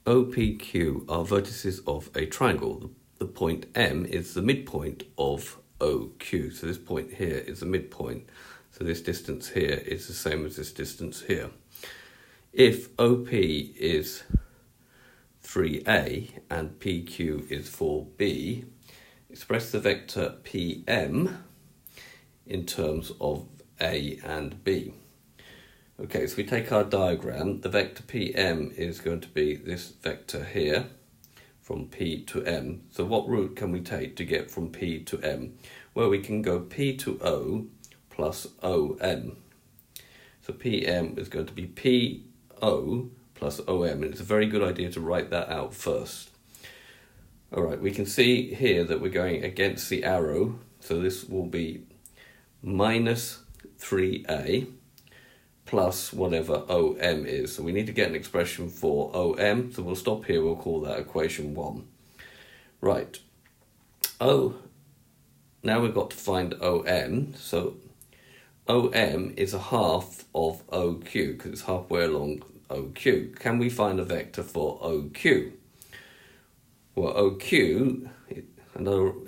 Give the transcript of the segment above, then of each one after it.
OPQ are vertices of a triangle. The point M is the midpoint of OQ. So this point here is the midpoint. So this distance here is the same as this distance here. If OP is 3A and PQ is 4B, express the vector PM in terms of A and B. Okay, so we take our diagram. The vector PM is going to be this vector here from P to M. So what route can we take to get from P to M? Well, we can go P to O plus OM. So PM is going to be PO plus OM, and it's a very good idea to write that out first. All right, we can see here that we're going against the arrow, so this will be minus 3A plus whatever OM is. So we need to get an expression for OM, so we'll stop here, we'll call that equation 1. Right, now we've got to find OM, so OM is a half of OQ, because it's halfway along OQ. Can we find a vector for OQ? Well, OQ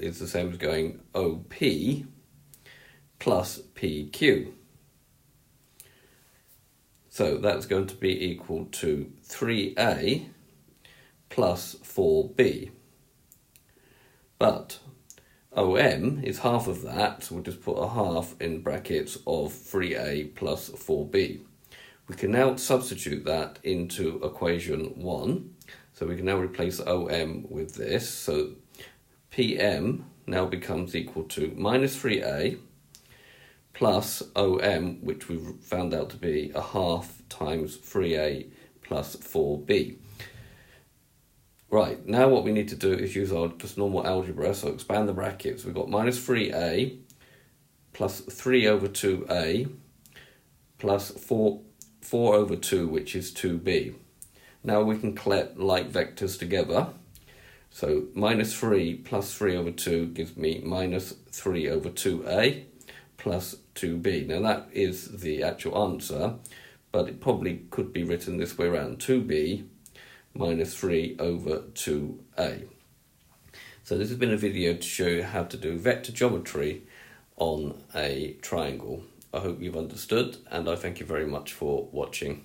is the same as going OP plus PQ. So that's going to be equal to 3A plus 4B. But OM is half of that, so we'll just put a half in brackets of 3A plus 4B. We can now substitute that into equation 1. So we can now replace OM with this. So PM now becomes equal to minus 3A plus OM, which we've found out to be a half times 3A plus 4B. Right, now what we need to do is use our just normal algebra, so expand the brackets. We've got minus 3A plus 3 over 2A plus 4 over 2, which is 2B. Now we can collect like vectors together. So minus 3 plus 3 over 2 gives me minus 3 over 2A plus 2B. Now that is the actual answer, but it probably could be written this way around, 2B minus 3 over 2A. So this has been a video to show you how to do vector geometry on a triangle. I hope you've understood, and I thank you very much for watching.